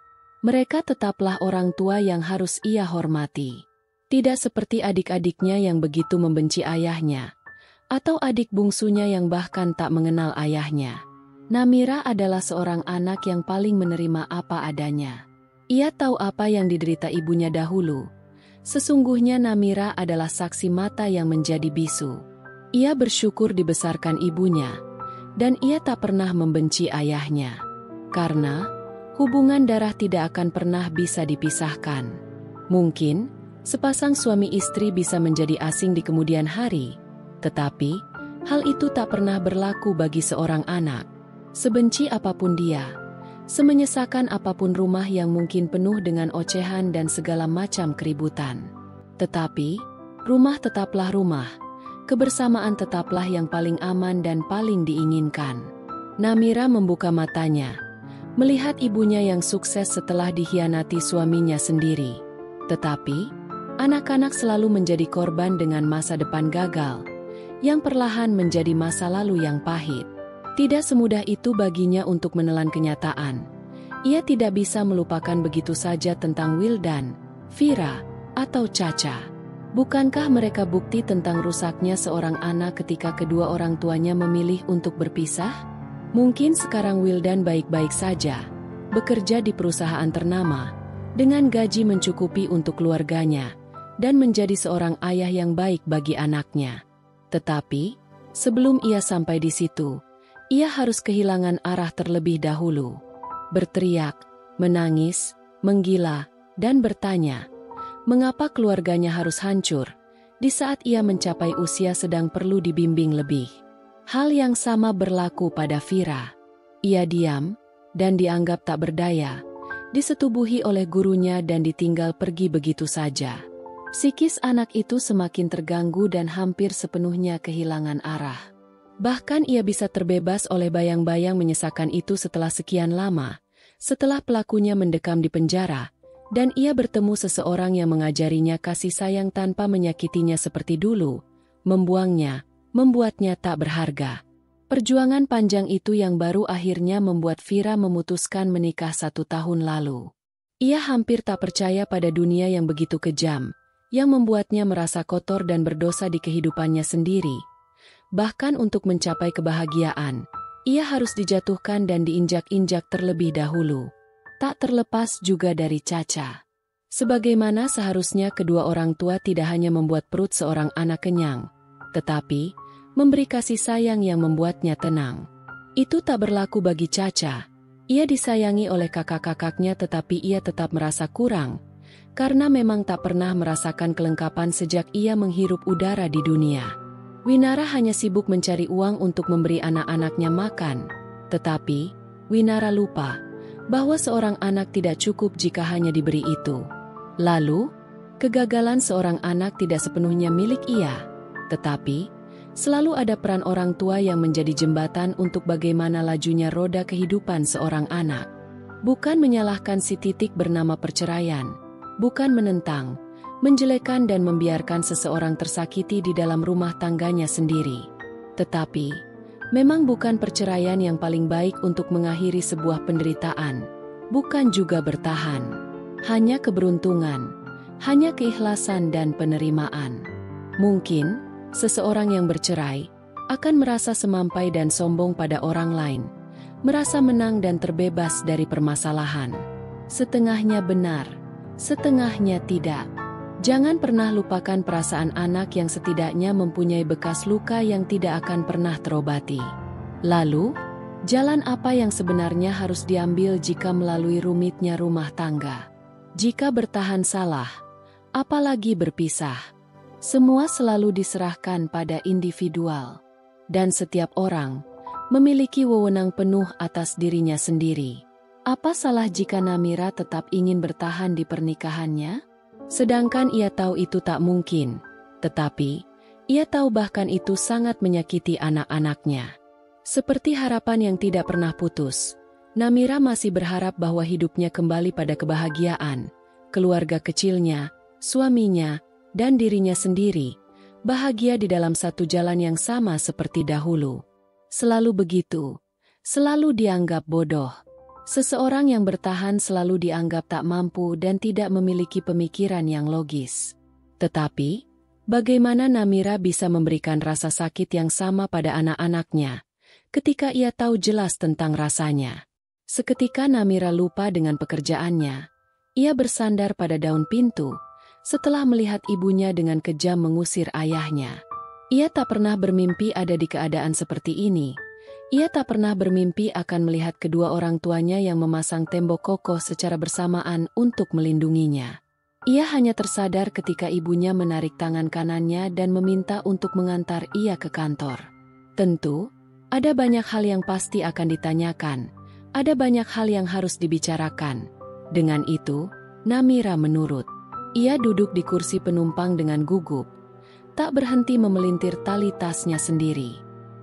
[SPEAKER 1] Mereka tetaplah orang tua yang harus ia hormati. Tidak seperti adik-adiknya yang begitu membenci ayahnya, atau adik bungsunya yang bahkan tak mengenal ayahnya. Namira adalah seorang anak yang paling menerima apa adanya. Ia tahu apa yang diderita ibunya dahulu. Sesungguhnya Namira adalah saksi mata yang menjadi bisu. Ia bersyukur dibesarkan ibunya, dan ia tak pernah membenci ayahnya. Karena hubungan darah tidak akan pernah bisa dipisahkan. Mungkin sepasang suami istri bisa menjadi asing di kemudian hari, tetapi hal itu tak pernah berlaku bagi seorang anak. Sebenci apapun dia, semenyesakan apapun rumah yang mungkin penuh dengan ocehan dan segala macam keributan. Tetapi, rumah tetaplah rumah, kebersamaan tetaplah yang paling aman dan paling diinginkan. Namira membuka matanya, melihat ibunya yang sukses setelah dikhianati suaminya sendiri. Tetapi, anak-anak selalu menjadi korban dengan masa depan gagal, yang perlahan menjadi masa lalu yang pahit. Tidak semudah itu baginya untuk menelan kenyataan. Ia tidak bisa melupakan begitu saja tentang Wildan, Vira, atau Caca. Bukankah mereka bukti tentang rusaknya seorang anak ketika kedua orang tuanya memilih untuk berpisah? Mungkin sekarang Wildan baik-baik saja, bekerja di perusahaan ternama, dengan gaji mencukupi untuk keluarganya, dan menjadi seorang ayah yang baik bagi anaknya. Tetapi, sebelum ia sampai di situ, ia harus kehilangan arah terlebih dahulu. Berteriak, menangis, menggila, dan bertanya, mengapa keluarganya harus hancur, di saat ia mencapai usia sedang perlu dibimbing lebih. Hal yang sama berlaku pada Vira. Ia diam, dan dianggap tak berdaya, disetubuhi oleh gurunya dan ditinggal pergi begitu saja. Psikis anak itu semakin terganggu dan hampir sepenuhnya kehilangan arah. Bahkan ia bisa terbebas oleh bayang-bayang menyesakan itu setelah sekian lama, setelah pelakunya mendekam di penjara, dan ia bertemu seseorang yang mengajarinya kasih sayang tanpa menyakitinya seperti dulu, membuangnya, membuatnya tak berharga. Perjuangan panjang itu yang baru akhirnya membuat Vira memutuskan menikah 1 tahun lalu. Ia hampir tak percaya pada dunia yang begitu kejam, yang membuatnya merasa kotor dan berdosa di kehidupannya sendiri. Bahkan untuk mencapai kebahagiaan, ia harus dijatuhkan dan diinjak-injak terlebih dahulu. Tak terlepas juga dari Caca. Sebagaimana seharusnya kedua orang tua tidak hanya membuat perut seorang anak kenyang, tetapi memberi kasih sayang yang membuatnya tenang. Itu tak berlaku bagi Caca. Ia disayangi oleh kakak-kakaknya tetapi ia tetap merasa kurang, karena memang tak pernah merasakan kelengkapan sejak ia menghirup udara di dunia. Winara hanya sibuk mencari uang untuk memberi anak-anaknya makan. Tetapi, Winara lupa bahwa seorang anak tidak cukup jika hanya diberi itu. Lalu, kegagalan seorang anak tidak sepenuhnya milik ia. Tetapi, selalu ada peran orang tua yang menjadi jembatan untuk bagaimana lajunya roda kehidupan seorang anak. Bukan menyalahkan si titik bernama perceraian. Bukan menentang, menjelekan dan membiarkan seseorang tersakiti di dalam rumah tangganya sendiri. Tetapi, memang bukan perceraian yang paling baik untuk mengakhiri sebuah penderitaan, bukan juga bertahan. Hanya keberuntungan, hanya keikhlasan dan penerimaan. Mungkin, seseorang yang bercerai akan merasa semampai dan sombong pada orang lain, merasa menang dan terbebas dari permasalahan. Setengahnya benar, setengahnya tidak. Jangan pernah lupakan perasaan anak yang setidaknya mempunyai bekas luka yang tidak akan pernah terobati. Lalu, jalan apa yang sebenarnya harus diambil jika melalui rumitnya rumah tangga? Jika bertahan salah, apalagi berpisah, semua selalu diserahkan pada individual. Dan setiap orang memiliki wewenang penuh atas dirinya sendiri. Apa salah jika Namira tetap ingin bertahan di pernikahannya? Sedangkan ia tahu itu tak mungkin, tetapi Ia tahu bahkan itu sangat menyakiti anak-anaknya. Seperti harapan yang tidak pernah putus, Namira masih berharap bahwa hidupnya kembali pada kebahagiaan, keluarga kecilnya, suaminya, dan dirinya sendiri, bahagia di dalam satu jalan yang sama seperti dahulu. Selalu begitu, selalu dianggap bodoh. Seseorang yang bertahan selalu dianggap tak mampu dan tidak memiliki pemikiran yang logis. Tetapi, bagaimana Namira bisa memberikan rasa sakit yang sama pada anak-anaknya, ketika ia tahu jelas tentang rasanya? Seketika Namira lupa dengan pekerjaannya. Ia bersandar pada daun pintu, setelah melihat ibunya dengan kejam mengusir ayahnya. Ia tak pernah bermimpi ada di keadaan seperti ini. Ia tak pernah bermimpi akan melihat kedua orang tuanya yang memasang tembok kokoh secara bersamaan untuk melindunginya. Ia hanya tersadar ketika ibunya menarik tangan kanannya dan meminta untuk mengantar ia ke kantor. Tentu, ada banyak hal yang pasti akan ditanyakan. Ada banyak hal yang harus dibicarakan. Dengan itu, Namira menurut. Ia duduk di kursi penumpang dengan gugup, tak berhenti memelintir tali tasnya sendiri.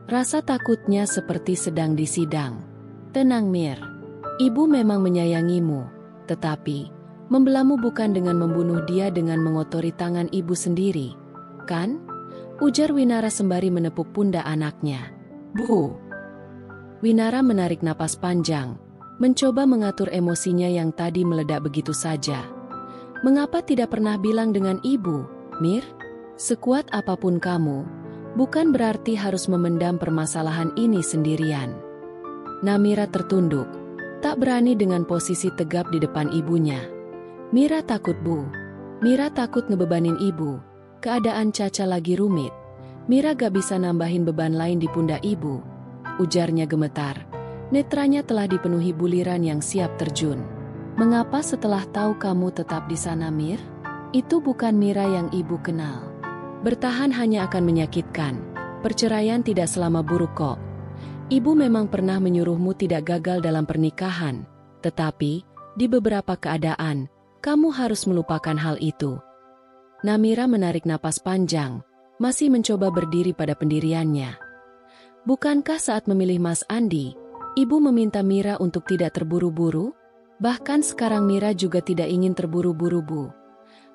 [SPEAKER 1] Rasa takutnya seperti sedang disidang. Tenang Mir, ibu memang menyayangimu, tetapi membelamu bukan dengan membunuh dia dengan mengotori tangan ibu sendiri, kan? Ujar Winara sembari menepuk pundak anaknya. Bu. Winara menarik napas panjang, mencoba mengatur emosinya yang tadi meledak begitu saja. Mengapa tidak pernah bilang dengan ibu, Mir? Sekuat apapun kamu, bukan berarti harus memendam permasalahan ini sendirian. Namira tertunduk, tak berani dengan posisi tegap di depan ibunya. Mira takut Bu. Mira takut ngebebanin ibu. Keadaan Caca lagi rumit. Mira gak bisa nambahin beban lain di pundak ibu. Ujarnya gemetar. Netranya telah dipenuhi buliran yang siap terjun. Mengapa setelah tahu kamu tetap di sana Mir? Itu bukan Mira yang ibu kenal. Bertahan hanya akan menyakitkan. Perceraian tidak selama buruk kok. Ibu memang pernah menyuruhmu tidak gagal dalam pernikahan. Tetapi, di beberapa keadaan, kamu harus melupakan hal itu. Namira menarik napas panjang, masih mencoba berdiri pada pendiriannya. Bukankah saat memilih Mas Andi, ibu meminta Mira untuk tidak terburu-buru? Bahkan sekarang Mira juga tidak ingin terburu-buru Bu.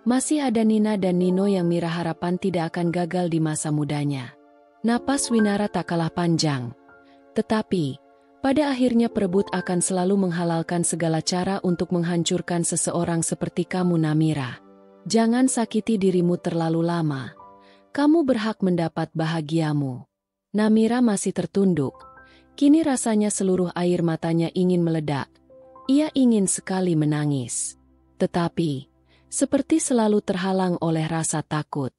[SPEAKER 1] Masih ada Nina dan Nino yang Mira harapan tidak akan gagal di masa mudanya. Napas Winara tak kalah panjang. Tetapi, pada akhirnya perebut akan selalu menghalalkan segala cara untuk menghancurkan seseorang seperti kamu Namira. Jangan sakiti dirimu terlalu lama. Kamu berhak mendapat bahagiamu. Namira masih tertunduk. Kini rasanya seluruh air matanya ingin meledak. Ia ingin sekali menangis. Tetapi, seperti selalu terhalang oleh rasa takut.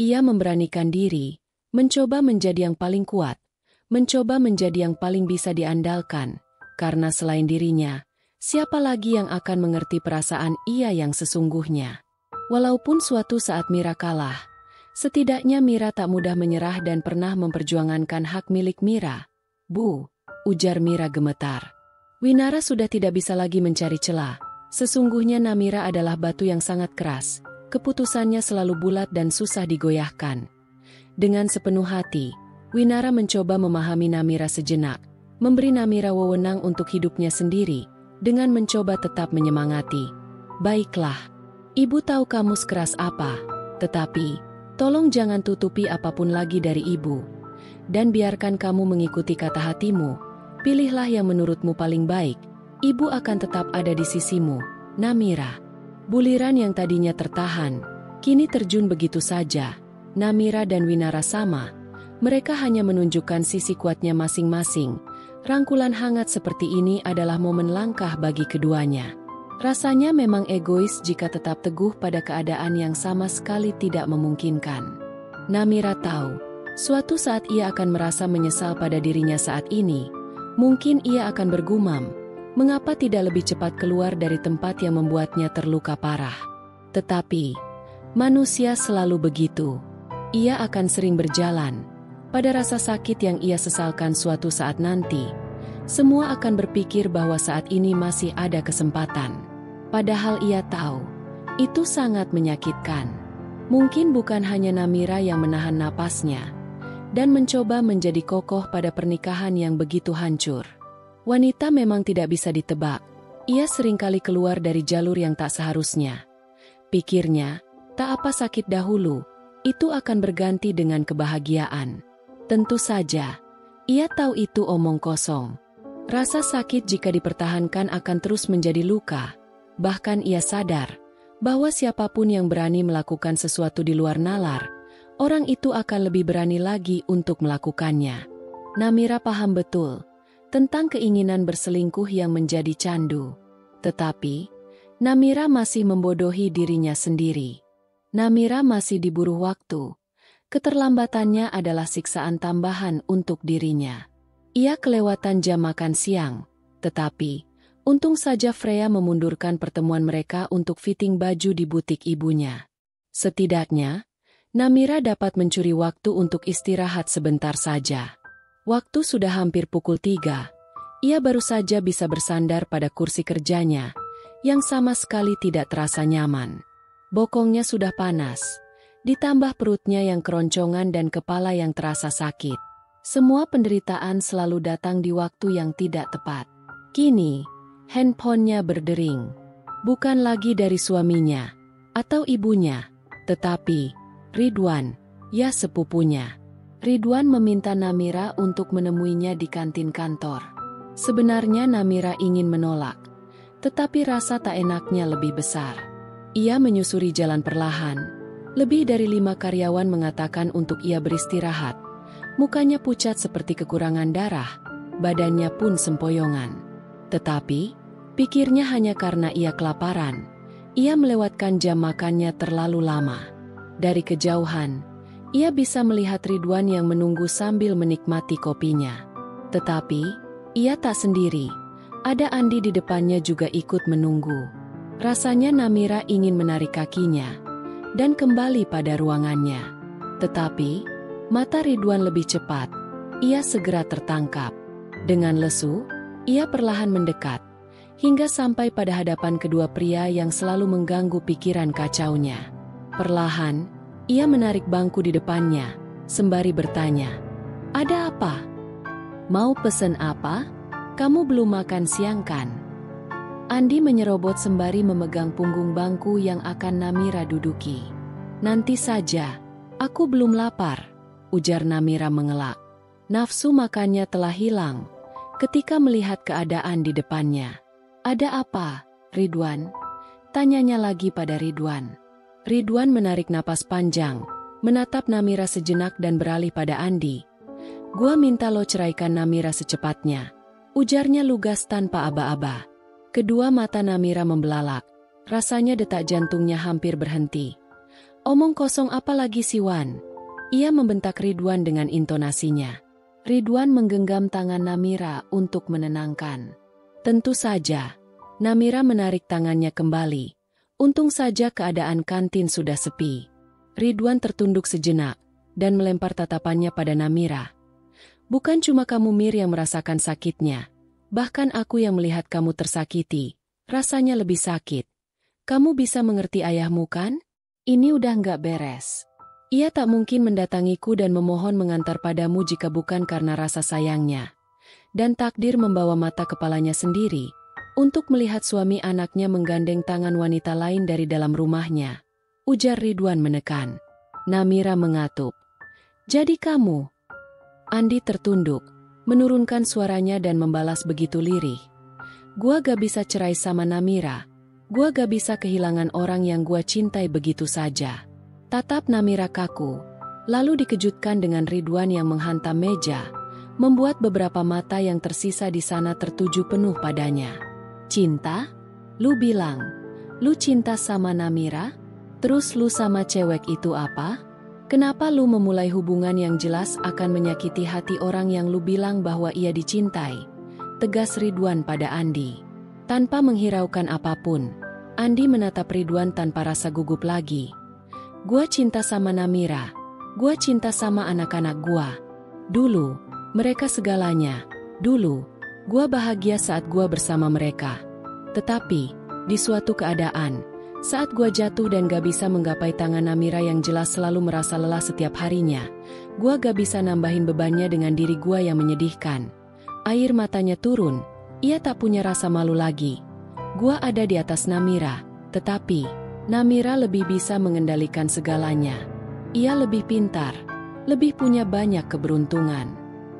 [SPEAKER 1] Ia memberanikan diri, mencoba menjadi yang paling kuat, mencoba menjadi yang paling bisa diandalkan, karena selain dirinya, siapa lagi yang akan mengerti perasaan ia yang sesungguhnya. Walaupun suatu saat Mira kalah, setidaknya Mira tak mudah menyerah dan pernah memperjuangkan hak milik Mira. Bu, ujar Mira gemetar. Winara sudah tidak bisa lagi mencari celah. Sesungguhnya Namira adalah batu yang sangat keras, keputusannya selalu bulat dan susah digoyahkan. Dengan sepenuh hati, Winara mencoba memahami Namira sejenak, memberi Namira wewenang untuk hidupnya sendiri, dengan mencoba tetap menyemangati. Baiklah, ibu tahu kamu sekeras apa, tetapi, tolong jangan tutupi apapun lagi dari ibu. Dan biarkan kamu mengikuti kata hatimu, pilihlah yang menurutmu paling baik. Ibu akan tetap ada di sisimu, Namira. Buliran yang tadinya tertahan, kini terjun begitu saja. Namira dan Winara sama. Mereka hanya menunjukkan sisi kuatnya masing-masing. Rangkulan hangat seperti ini adalah momen langkah bagi keduanya. Rasanya memang egois jika tetap teguh pada keadaan yang sama sekali tidak memungkinkan. Namira tahu, suatu saat ia akan merasa menyesal pada dirinya saat ini. Mungkin ia akan bergumam, mengapa tidak lebih cepat keluar dari tempat yang membuatnya terluka parah? Tetapi, manusia selalu begitu. Ia akan sering berjalan. Pada rasa sakit yang ia sesalkan suatu saat nanti, semua akan berpikir bahwa saat ini masih ada kesempatan. Padahal ia tahu, itu sangat menyakitkan. Mungkin bukan hanya Namira yang menahan napasnya dan mencoba menjadi kokoh pada pernikahan yang begitu hancur. Wanita memang tidak bisa ditebak. Ia seringkali keluar dari jalur yang tak seharusnya. Pikirnya, tak apa sakit dahulu, itu akan berganti dengan kebahagiaan. Tentu saja, ia tahu itu omong kosong. Rasa sakit jika dipertahankan akan terus menjadi luka. Bahkan ia sadar bahwa siapapun yang berani melakukan sesuatu di luar nalar, orang itu akan lebih berani lagi untuk melakukannya. Namira paham betul tentang keinginan berselingkuh yang menjadi candu. Tetapi, Namira masih membodohi dirinya sendiri. Namira masih diburu waktu. Keterlambatannya adalah siksaan tambahan untuk dirinya. Ia kelewatan jam makan siang, tetapi untung saja Freya memundurkan pertemuan mereka untuk fitting baju di butik ibunya. Setidaknya, Namira dapat mencuri waktu untuk istirahat sebentar saja. Waktu sudah hampir pukul 3. Ia baru saja bisa bersandar pada kursi kerjanya, yang sama sekali tidak terasa nyaman. Bokongnya sudah panas, ditambah perutnya yang keroncongan dan kepala yang terasa sakit. Semua penderitaan selalu datang di waktu yang tidak tepat. Kini, handphonenya berdering. Bukan lagi dari suaminya atau ibunya, tetapi Ridwan, ya sepupunya. Ridwan meminta Namira untuk menemuinya di kantin kantor. Sebenarnya Namira ingin menolak, tetapi rasa tak enaknya lebih besar. Ia menyusuri jalan perlahan. Lebih dari 5 karyawan mengatakan untuk ia beristirahat. Mukanya pucat seperti kekurangan darah, badannya pun sempoyongan. Tetapi, pikirnya hanya karena ia kelaparan. Ia melewatkan jam makannya terlalu lama. Dari kejauhan, ia bisa melihat Ridwan yang menunggu sambil menikmati kopinya. Tetapi, ia tak sendiri. Ada Andi di depannya juga ikut menunggu. Rasanya Namira ingin menarik kakinya dan kembali pada ruangannya. Tetapi, mata Ridwan lebih cepat. Ia segera tertangkap. Dengan lesu, ia perlahan mendekat, hingga sampai pada hadapan kedua pria yang selalu mengganggu pikiran kacaunya. Perlahan, ia menarik bangku di depannya, sembari bertanya, "Ada apa? Mau pesen apa? Kamu belum makan siang kan?" Andi menyerobot sembari memegang punggung bangku yang akan Namira duduki. "Nanti saja, aku belum lapar," ujar Namira mengelak. Nafsu makannya telah hilang ketika melihat keadaan di depannya. "Ada apa, Ridwan?" tanyanya lagi pada Ridwan. Ridwan menarik napas panjang, menatap Namira sejenak dan beralih pada Andi. "Gua minta lo ceraikan Namira secepatnya," ujarnya lugas tanpa aba-aba. Kedua mata Namira membelalak, rasanya detak jantungnya hampir berhenti. "Omong kosong apa lagi sih Wan?" Ia membentak Ridwan dengan intonasinya. Ridwan menggenggam tangan Namira untuk menenangkan. Tentu saja, Namira menarik tangannya kembali. Untung saja keadaan kantin sudah sepi. Ridwan tertunduk sejenak dan melempar tatapannya pada Namira. "Bukan cuma kamu Mir yang merasakan sakitnya. Bahkan aku yang melihat kamu tersakiti. Rasanya lebih sakit. Kamu bisa mengerti ayahmu kan? Ini udah nggak beres. Ia tak mungkin mendatangiku dan memohon mengantar padamu jika bukan karena rasa sayangnya. Dan takdir membawa mata kepalanya sendiri untuk melihat suami anaknya menggandeng tangan wanita lain dari dalam rumahnya," ujar Ridwan menekan. Namira mengatup. "Jadi kamu?" Andi tertunduk, menurunkan suaranya dan membalas begitu lirih. "Gua gak bisa cerai sama Namira. Gua gak bisa kehilangan orang yang gua cintai begitu saja." Tatap Namira kaku, lalu dikejutkan dengan Ridwan yang menghantam meja, membuat beberapa mata yang tersisa di sana tertuju penuh padanya. "Cinta? Lu bilang, lu cinta sama Namira? Terus lu sama cewek itu apa? Kenapa lu memulai hubungan yang jelas akan menyakiti hati orang yang lu bilang bahwa ia dicintai?" tegas Ridwan pada Andi. Tanpa menghiraukan apapun, Andi menatap Ridwan tanpa rasa gugup lagi. "Gua cinta sama Namira. Gua cinta sama anak-anak gua. Dulu, mereka segalanya. Dulu, gua bahagia saat gua bersama mereka. Tetapi, di suatu keadaan, Saat gua jatuh dan gak bisa menggapai tangan Namira yang jelas selalu merasa lelah setiap harinya, gua gak bisa nambahin bebannya dengan diri gua yang menyedihkan. Air matanya turun, ia tak punya rasa malu lagi. Gua ada di atas Namira, tetapi Namira lebih bisa mengendalikan segalanya. Ia lebih pintar, lebih punya banyak keberuntungan.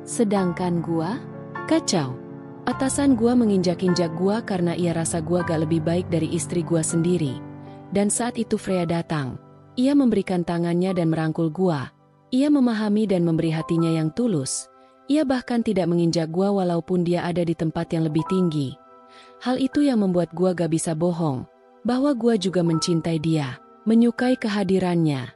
[SPEAKER 1] Sedangkan gua, kacau. Atasan gua menginjak-injak gua karena ia rasa gua gak lebih baik dari istri gua sendiri. Dan saat itu Freya datang. Ia memberikan tangannya dan merangkul gua. Ia memahami dan memberi hatinya yang tulus. Ia bahkan tidak menginjak gua walaupun dia ada di tempat yang lebih tinggi. Hal itu yang membuat gua gak bisa bohong, bahwa gua juga mencintai dia, menyukai kehadirannya,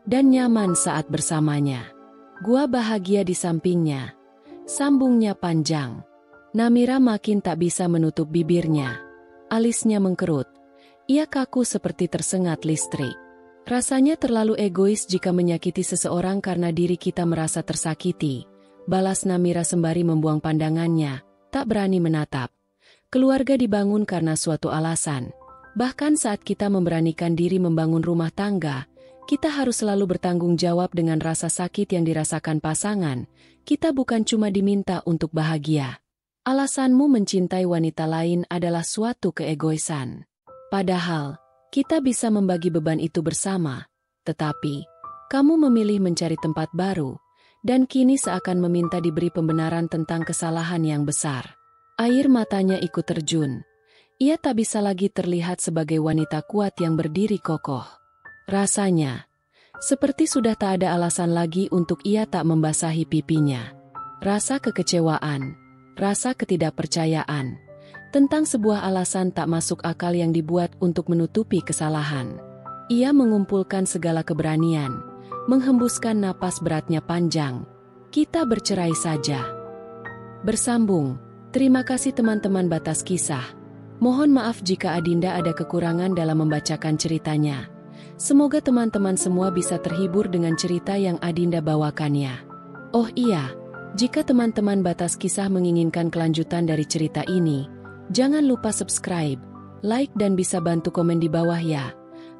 [SPEAKER 1] dan nyaman saat bersamanya. Gua bahagia di sampingnya. Sambungnya panjang. Namira makin tak bisa menutup bibirnya. Alisnya mengkerut. Ia kaku seperti tersengat listrik. Rasanya terlalu egois jika menyakiti seseorang karena diri kita merasa tersakiti. Balas Namira sembari membuang pandangannya, tak berani menatap. Keluarga dibangun karena suatu alasan. Bahkan saat kita memberanikan diri membangun rumah tangga, kita harus selalu bertanggung jawab dengan rasa sakit yang dirasakan pasangan. Kita bukan cuma diminta untuk bahagia. Alasanmu mencintai wanita lain adalah suatu keegoisan. Padahal, kita bisa membagi beban itu bersama. Tetapi, kamu memilih mencari tempat baru, dan kini seakan meminta diberi pembenaran tentang kesalahan yang besar. Air matanya ikut terjun. Ia tak bisa lagi terlihat sebagai wanita kuat yang berdiri kokoh. Rasanya, seperti sudah tak ada alasan lagi untuk ia tak membasahi pipinya. Rasa kekecewaan, rasa ketidakpercayaan, tentang sebuah alasan tak masuk akal yang dibuat untuk menutupi kesalahan. Ia mengumpulkan segala keberanian, menghembuskan napas beratnya panjang. Kita bercerai saja. Bersambung. Terima kasih teman-teman Batas Kisah. Mohon maaf jika Adinda ada kekurangan dalam membacakan ceritanya. Semoga teman-teman semua bisa terhibur dengan cerita yang Adinda bawakannya. Oh iya, jika teman-teman Batas Kisah menginginkan kelanjutan dari cerita ini, jangan lupa subscribe, like dan bisa bantu komen di bawah ya,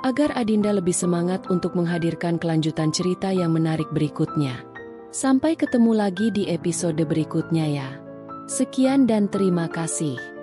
[SPEAKER 1] agar Adinda lebih semangat untuk menghadirkan kelanjutan cerita yang menarik berikutnya. Sampai ketemu lagi di episode berikutnya ya. Sekian dan terima kasih.